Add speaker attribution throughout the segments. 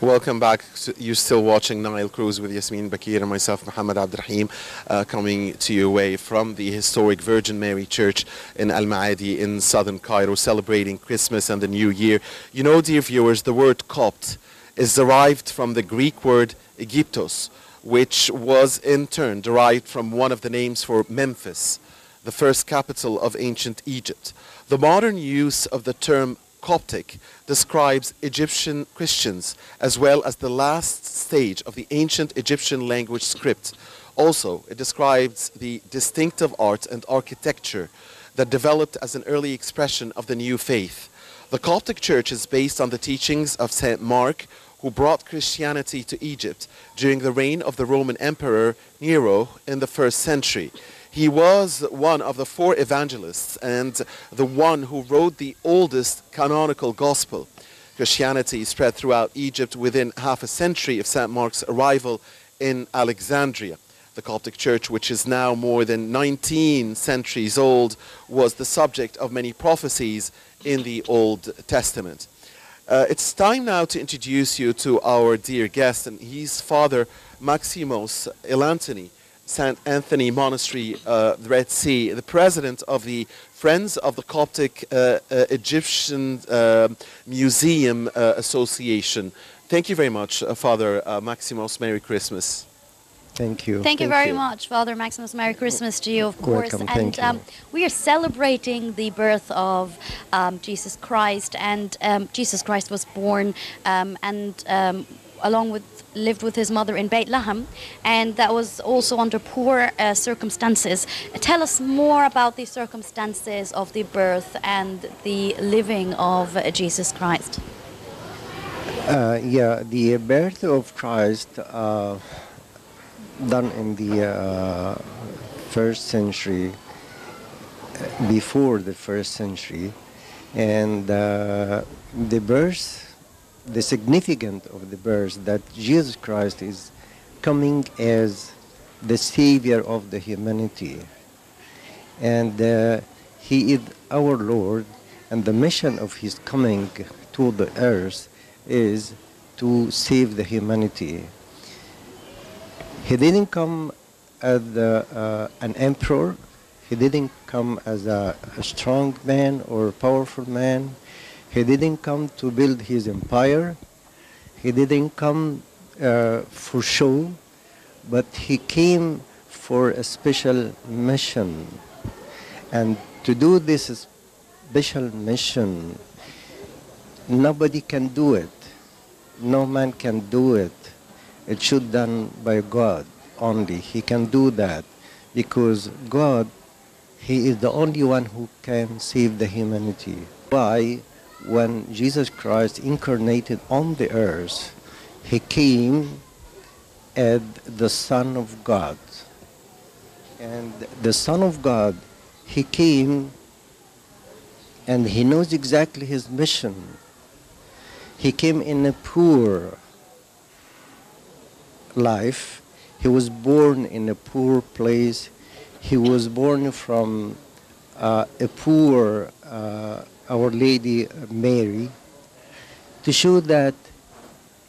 Speaker 1: Welcome back. You're still watching Nile Cruise with Yasmin Bakir and myself, Muhammad Abdurrahim, coming to you away from the historic Virgin Mary Church in Al Maadi in southern Cairo, celebrating Christmas and the New Year. You know, dear viewers, the word Copt is derived from the Greek word Aegyptos, which was in turn derived from one of the names for Memphis, the first capital of ancient Egypt. The modern use of the term Coptic describes Egyptian Christians as well as the last stage of the ancient Egyptian language script. Also, it describes the distinctive art and architecture that developed as an early expression of the new faith. The Coptic Church is based on the teachings of Saint Mark, who brought Christianity to Egypt during the reign of the Roman Emperor Nero in the 1st century. He was one of the 4 evangelists and the one who wrote the oldest canonical gospel. Christianity spread throughout Egypt within half a century of St. Mark's arrival in Alexandria. The Coptic Church, which is now more than 19 centuries old, was the subject of many prophecies in the Old Testament. It's time now to introduce you to our dear guest, and he's Father Maximous Elantony, St. Anthony Monastery, Red Sea, the president of the Friends of the Coptic Egyptian Museum Association. Thank you very much, Father Maximous. Merry Christmas.
Speaker 2: Thank you.
Speaker 3: Thank you very much, Father Maximous. Merry Christmas to you, of course.
Speaker 2: Welcome,
Speaker 3: And
Speaker 2: thank you.
Speaker 3: we are celebrating the birth of Jesus Christ, and Jesus Christ was born along with lived with his mother in Bethlehem, and that was also under poor circumstances. Tell us more about the circumstances of the birth and the living of Jesus Christ.
Speaker 2: The birth of Christ done in the 1st century, before the 1st century, and the birth, the significance of the birth, that Jesus Christ is coming as the Savior of the humanity. And He is our Lord, and the mission of His coming to the earth is to save the humanity. He didn't come as an emperor. He didn't come as a strong man or powerful man. He didn't come to build his empire. He didn't come for show, but he came for a special mission. And to do this special mission, nobody can do it. No man can do it. It should be done by God only. He can do that because God, He is the only one who can save the humanity. Why? When Jesus Christ incarnated on the earth, He came as the Son of God. And the Son of God, He came and He knows exactly His mission. He came in a poor life. He was born in a poor place. He was born from a poor Our Lady Mary, to show that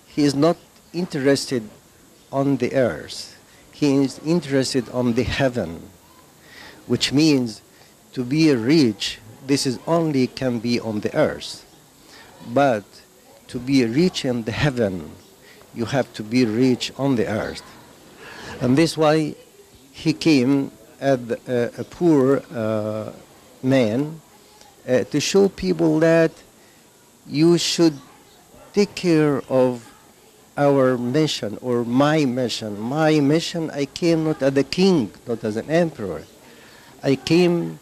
Speaker 2: He is not interested on the earth. He is interested on the heaven, which means to be rich, this is only can be on the earth. But to be rich in the heaven, you have to be rich on the earth. And this is why He came as a poor man, to show people that you should take care of our mission or my mission. My mission, I came not as a king, not as an emperor. I came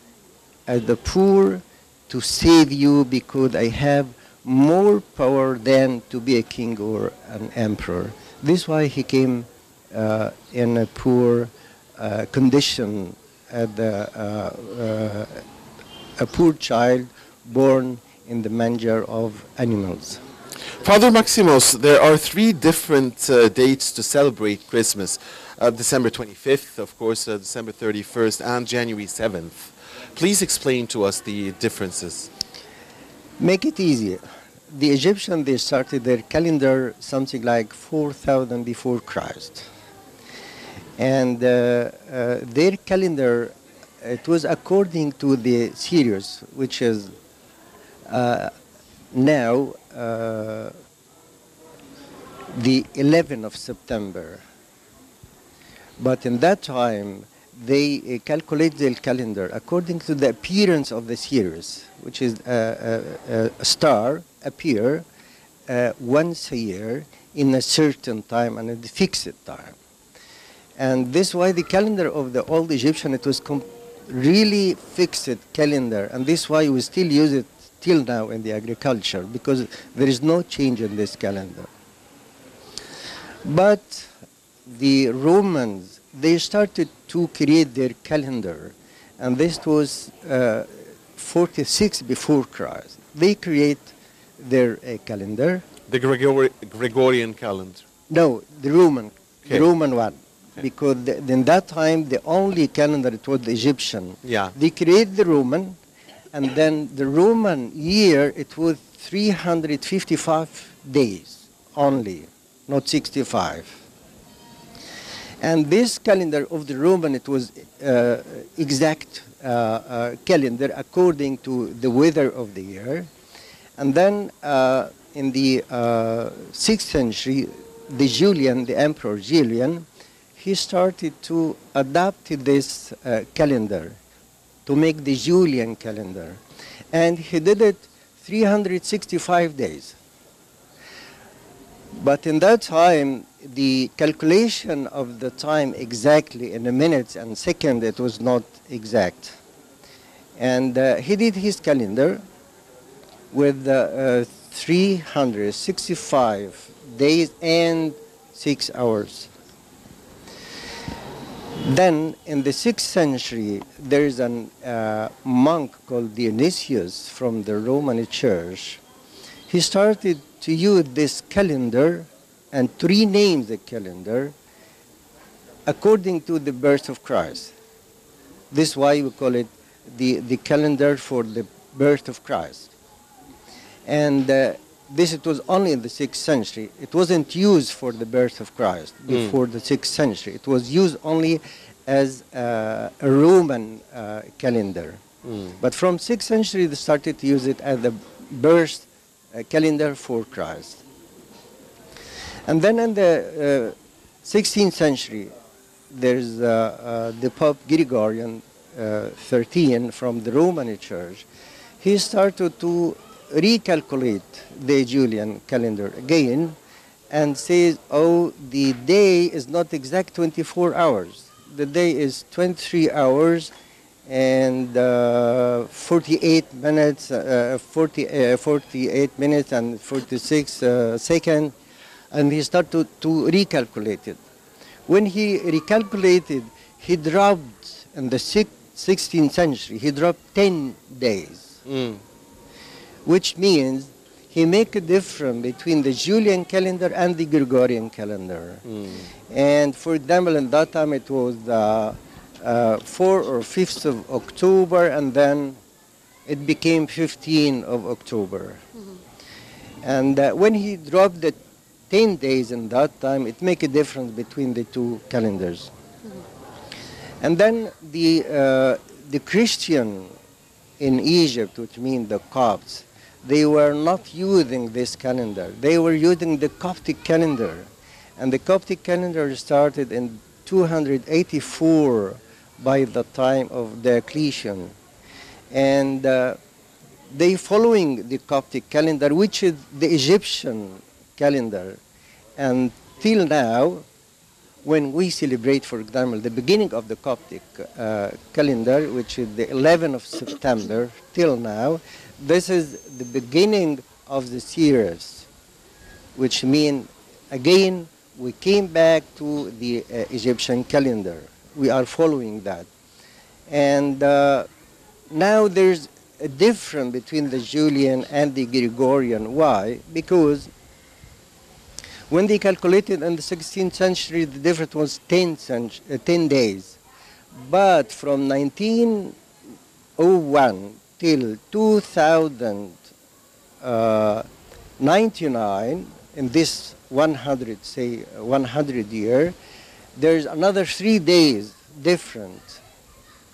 Speaker 2: as the poor to save you because I have more power than to be a king or an emperor. This is why He came in a poor condition, as a poor child born in the manger of animals.
Speaker 1: Father Maximous, there are 3 different dates to celebrate Christmas. December 25th, of course, December 31st, and January 7th. Please explain to us the differences.
Speaker 2: Make it easy. the Egyptians, they started their calendar something like 4,000 before Christ. And their calendar, it was according to the Sirius, which is now the 11th of September. But in that time, they calculate their calendar according to the appearance of the Sirius, which is a star appear once a year in a certain time and a fixed time. And this is why the calendar of the old Egyptian, it was really fixed calendar, and this is why we still use it till now in the agriculture, because there is no change in this calendar. But the Romans, they started to create their calendar, and this was 46 before Christ. They create their calendar.
Speaker 1: The Gregorian calendar.
Speaker 2: No, the Roman,
Speaker 1: Okay.
Speaker 2: the Roman one.
Speaker 1: Okay.
Speaker 2: Because in that time, the only calendar, it was the Egyptian.
Speaker 1: Yeah.
Speaker 2: They create the Roman, and then the Roman year, it was 355 days only, not 65. And this calendar of the Roman, it was exact calendar according to the weather of the year. And then in the 6th century, the Emperor Julian, he started to adapt this calendar to make the Julian calendar. And he did it 365 days. But in that time, the calculation of the time exactly in the minutes and seconds, it was not exact. And he did his calendar with 365 days and 6 hours. Then in the 6th century, there is a monk called Dionysius from the Roman Church. He started to use this calendar and to rename the calendar according to the birth of Christ. This is why we call it the calendar for the birth of Christ. And this, it was only in the 6th century. It wasn't used for the birth of Christ before the 6th century. It was used only as a Roman calendar. But from 6th century, they started to use it as the birth calendar for Christ. And then in the 16th century, there's the Pope Gregorian XIII from the Roman Church. He started to recalculate the Julian calendar again and says, oh, the day is not exact 24 hours. The day is 23 hours and 48 minutes, 48 minutes and 46 seconds, and he started to recalculate it. When he recalculated, he dropped in the 16th century, he dropped 10 days. Which means he make a difference between the Julian calendar and the Gregorian calendar. And for example, in that time it was 4th or 5th of October, and then it became 15th of October. And when he dropped the 10 days in that time, it make a difference between the two calendars. And then the Christian in Egypt, which means the Copts, they were not using this calendar. They were using the Coptic calendar. And the Coptic calendar started in 284 by the time of Diocletian. And they following the Coptic calendar, which is the Egyptian calendar. And till now, when we celebrate, for example, the beginning of the Coptic calendar, which is the 11th of September, till now, this is the beginning of the series, which means, again, we came back to the Egyptian calendar. We are following that. And now there's a difference between the Julian and the Gregorian. Why? Because when they calculated in the 16th century, the difference was 10 days. But from 1901 till 2000, 99, in this 100, say 100 year, there's another 3 days different.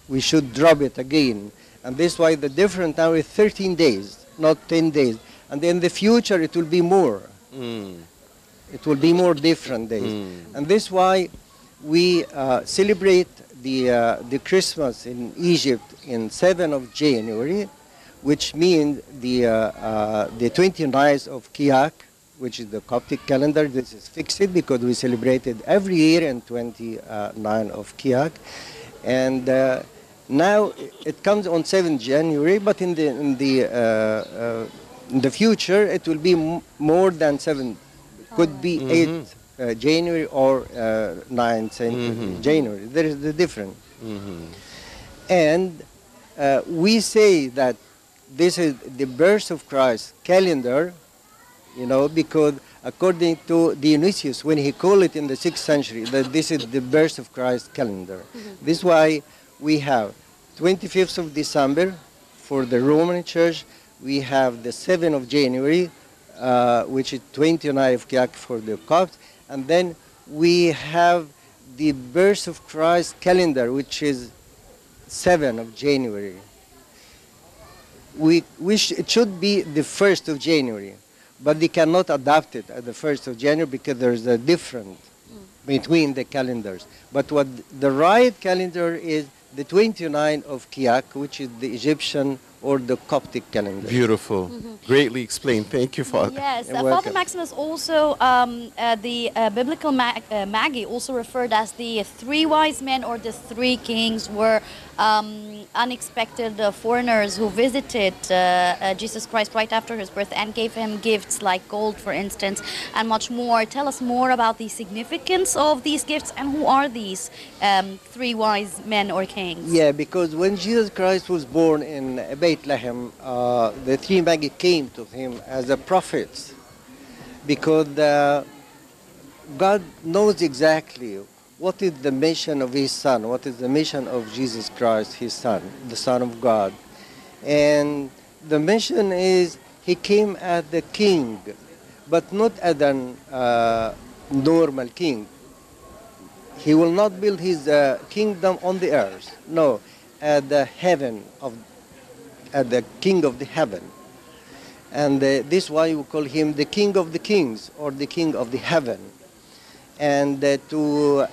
Speaker 2: We should drop it again. And this is why the different now is 13 days, not 10 days. And in the future it will be more. It will be more different days. And this is why we celebrate the Christmas in Egypt in 7th of January, which means the 29th of Kiak, which is the Coptic calendar. This is fixed because we celebrate it every year in 29th of Kiak. And now it comes on 7th January, but in the future it will be more than 7. Could be 8th January or 9th January. There is the difference. And we say that this is the birth of Christ calendar, you know, because according to Dionysius, when he called it in the 6th century, that this is the birth of Christ calendar. This is why we have 25th of December for the Roman Church. We have the 7th of January, which is 29th of Kiak for the Copts. And then we have the birth of Christ calendar, which is 7th of January. It should be the 1st of January, but they cannot adapt it at the 1st of January because there's a difference between the calendars. But what the right calendar is the 29th of Kiak, which is the Egyptian or the Coptic calendar.
Speaker 1: Beautiful. Greatly explained. Thank you, Father.
Speaker 3: Yes, Father Maximus also, the biblical Magi also referred as the 3 wise men or the 3 kings were unexpected foreigners who visited Jesus Christ right after his birth and gave him gifts like gold, for instance, and much more. Tell us more about the significance of these gifts and who are these 3 wise men or kings?
Speaker 2: Yeah, because when Jesus Christ was born in Bethlehem, the 3 Magi came to him as a prophets, because God knows exactly what is the mission of his son, what is the mission of Jesus Christ, his son, the Son of God. And the mission is he came as the king, but not as a normal king. He will not build his kingdom on the earth, no, at the heaven at the king of the heaven. And this is why we call him the king of the kings or the king of the heaven. And to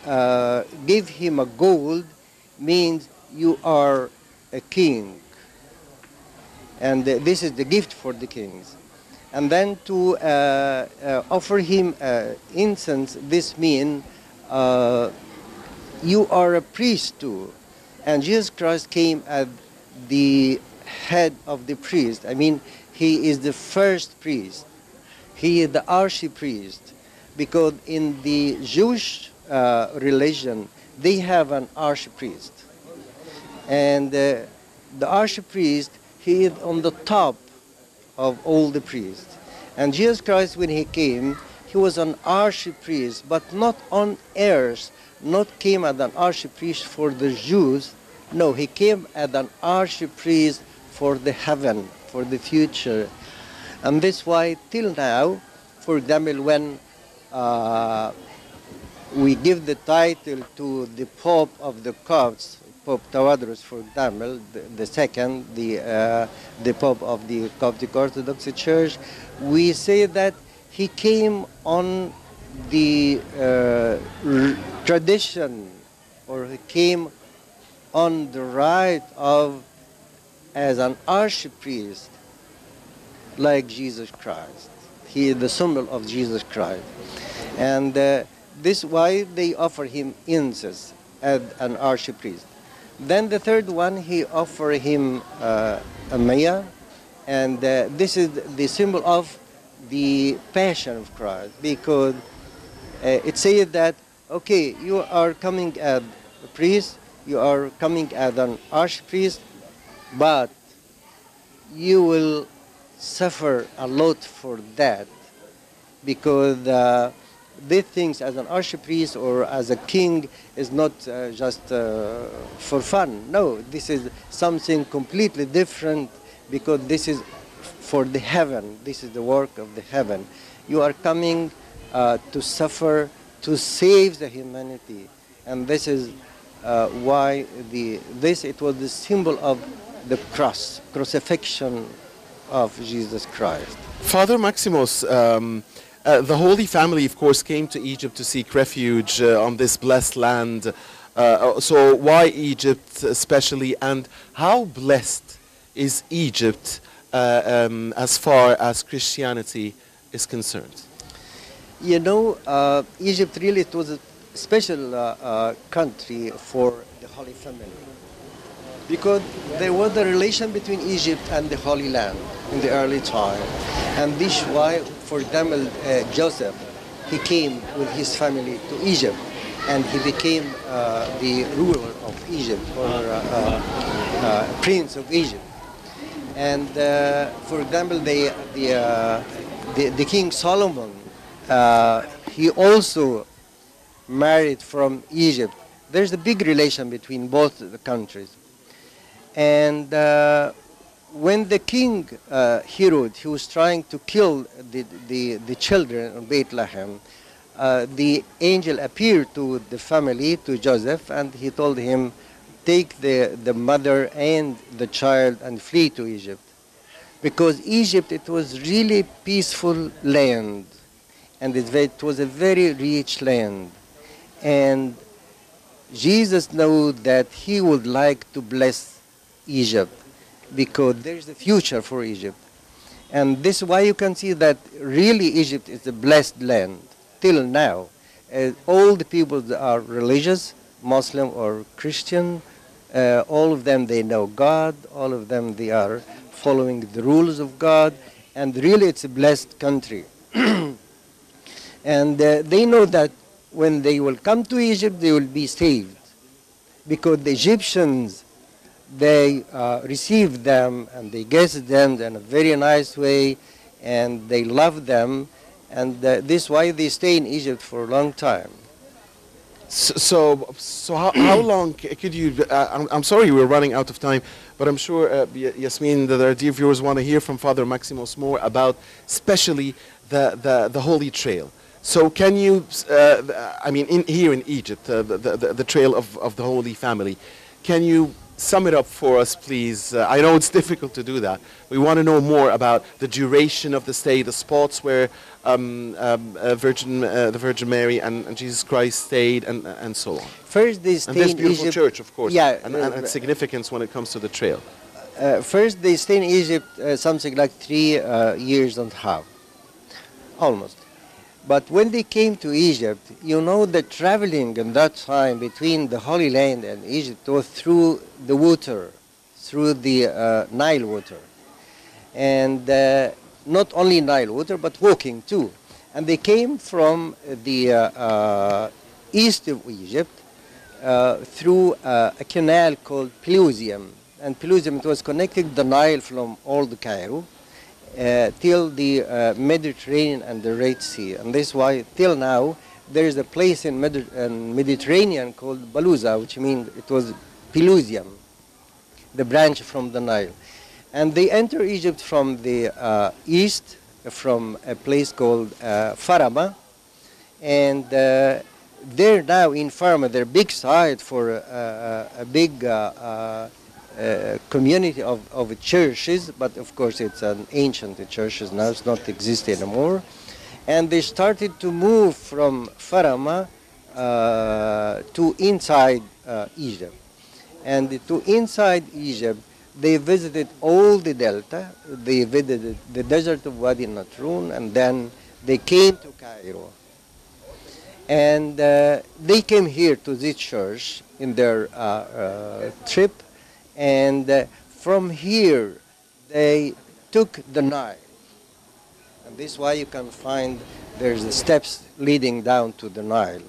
Speaker 2: give him a gold means you are a king. And this is the gift for the kings. And then to offer him incense, this means you are a priest too. And Jesus Christ came as the head of the priest. I mean, he is the first priest. He is the archpriest. Because in the Jewish religion, they have an archpriest. And the archpriest, he is on the top of all the priests. And Jesus Christ, when he came, he was an archpriest, but not on earth, not came as an archpriest for the Jews. No, he came as an archpriest for the heaven, for the future. And that's why till now, for example, when we give the title to the Pope of the Copts, Pope Tawadros, for example, the second, the Pope of the Coptic Orthodox Church, we say that he came on the tradition, or he came on the right of as an archpriest, like Jesus Christ. He is the symbol of Jesus Christ. And this is why they offer him incense as an archpriest. Then the third one, he offered him a maya, and this is the symbol of the passion of Christ, because it says that, okay, you are coming as a priest, you are coming as an archpriest, but you will suffer a lot for that, because these things as an archpriest or as a king is not just for fun. No, this is something completely different, because this is for the heaven. This is the work of the heaven. You are coming to suffer, to save the humanity. And this is why it was the symbol of the cross, crucifixion of Jesus Christ.
Speaker 1: Father Maximous, the Holy Family, of course, came to Egypt to seek refuge on this blessed land. So why Egypt especially, and how blessed is Egypt as far as Christianity is concerned?
Speaker 2: You know, Egypt really, it was a special country for the Holy Family, because there was a relation between Egypt and the Holy Land in the early time. And this is why, for example, Joseph, he came with his family to Egypt, and he became the ruler of Egypt, or prince of Egypt. And for example, the King Solomon, he also married from Egypt. There's a big relation between both the countries. And when the king Herod, he was trying to kill the children of Bethlehem, the angel appeared to the family, to Joseph, and he told him, take the mother and the child and flee to Egypt. Because Egypt, it was really peaceful land, and it was a very rich land. And Jesus knew that he would like to bless Egypt, because there's a future for Egypt. And this is why you can see that really Egypt is a blessed land till now. All the people that are religious, Muslim or Christian, all of them, they know God, all of them, they are following the rules of God, and really it's a blessed country. And they know that when they will come to Egypt, they will be saved, because the Egyptians, they received them and they guested them in a very nice way, and they loved them, and this is why they stay in Egypt for a long time.
Speaker 1: So how long could you? I'm sorry we're running out of time, but I'm sure Yasmin, that our dear viewers want to hear from Father Maximous more about, especially the Holy Trail. So can you? I mean, here in Egypt, the trail of the Holy Family. Can you sum it up for us, please? I know it's difficult to do that. We want to know more about the duration of the stay, the spots where the Virgin Mary and Jesus Christ stayed, and so on.
Speaker 2: First, they stay
Speaker 1: and this
Speaker 2: in
Speaker 1: beautiful
Speaker 2: Egypt.
Speaker 1: church, of course,
Speaker 2: Yeah,
Speaker 1: and its significance when it comes to the trail.
Speaker 2: First, they stay in Egypt something like 3 years and a half, almost. But when they came to Egypt, you know, the traveling in that time between the Holy Land and Egypt was through the water, through the Nile water. And not only Nile water, but walking too. And they came from the east of Egypt through a canal called Pelusium. And Pelusium, it was connecting the Nile from old Cairo till the Mediterranean and the Red Sea. And this is why, till now, there is a place in Mediterranean called Baluza, which means it was Pelusium, the branch from the Nile. And they enter Egypt from the east, from a place called Farama. And they're now in Farama, they're big site for a big community of churches, but of course it's an ancient churches now, it's not exist anymore. And they started to move from Farama to inside Egypt. And to inside Egypt, they visited all the delta, they visited the desert of Wadi Natrun, and then they came to Cairo. And they came here to this church in their trip. And from here, they took the Nile. And this is why you can find there's the steps leading down to the Nile.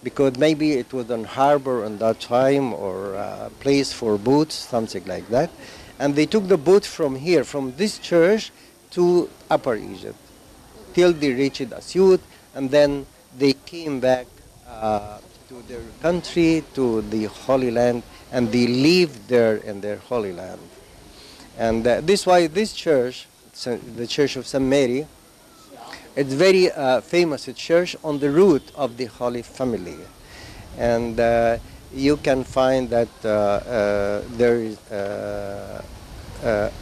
Speaker 2: Because maybe it was a harbor at that time, or a place for boats, something like that. And they took the boat from here, from this church to Upper Egypt, till they reached Asyut, and then they came back to their country, to the Holy Land, and they lived there in their Holy Land. And this is why this church, the Church of St. Mary. It's very famous church on the route of the Holy Family. And you can find that there is a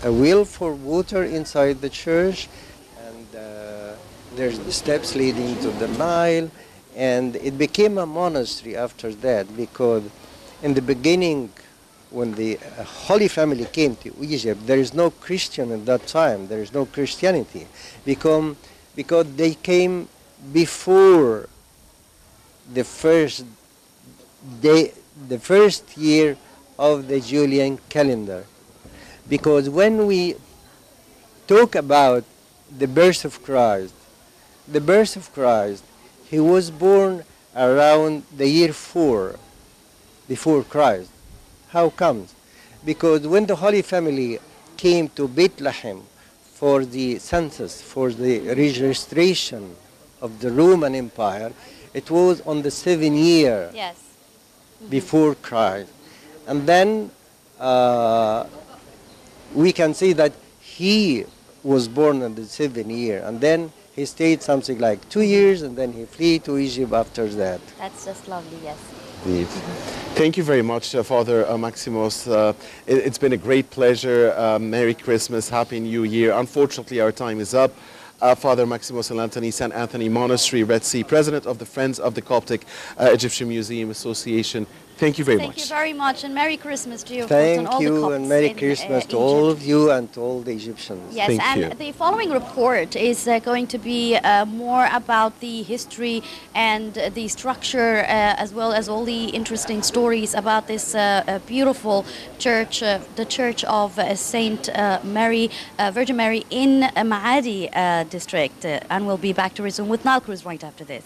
Speaker 2: well for water inside the church, and there's the steps leading to the Nile, and it became a monastery after that, because in the beginning, when the Holy Family came to Egypt, there is no Christian at that time, there is no Christianity, because they came before the first day, the first year of the Julian calendar. Because when we talk about the birth of Christ, he was born around the year 4 before Christ. How comes? Because when the Holy Family came to Bethlehem for the census, for the registration of the Roman Empire, it was on the 7th year before Christ. And then we can see that he was born in the 7th year, and then he stayed something like 2 years, and then he fled to Egypt after that.
Speaker 3: That's just lovely, yes.
Speaker 1: Indeed. Thank you very much, Father Maximous. It's been a great pleasure. Merry Christmas, Happy New Year. Unfortunately, our time is up. Father Maximous Elantony, St. Anthony Monastery, Red Sea, President of the Friends of the Coptic Egyptian Museum Association. Thank you very much.
Speaker 3: Thank you very much, and Merry Christmas to you. Of
Speaker 2: Thank
Speaker 3: course, and all
Speaker 2: you,
Speaker 3: the Copts
Speaker 2: and Merry
Speaker 3: in,
Speaker 2: Christmas to
Speaker 3: Egypt.
Speaker 2: all of you and to all the Egyptians.
Speaker 3: Yes,
Speaker 1: Thank
Speaker 3: and
Speaker 1: you.
Speaker 3: the following report is going to be more about the history and the structure, as well as all the interesting stories about this beautiful church, the Church of Saint Mary, Virgin Mary in Maadi district. And we'll be back to resume with Nile Cruise right after this.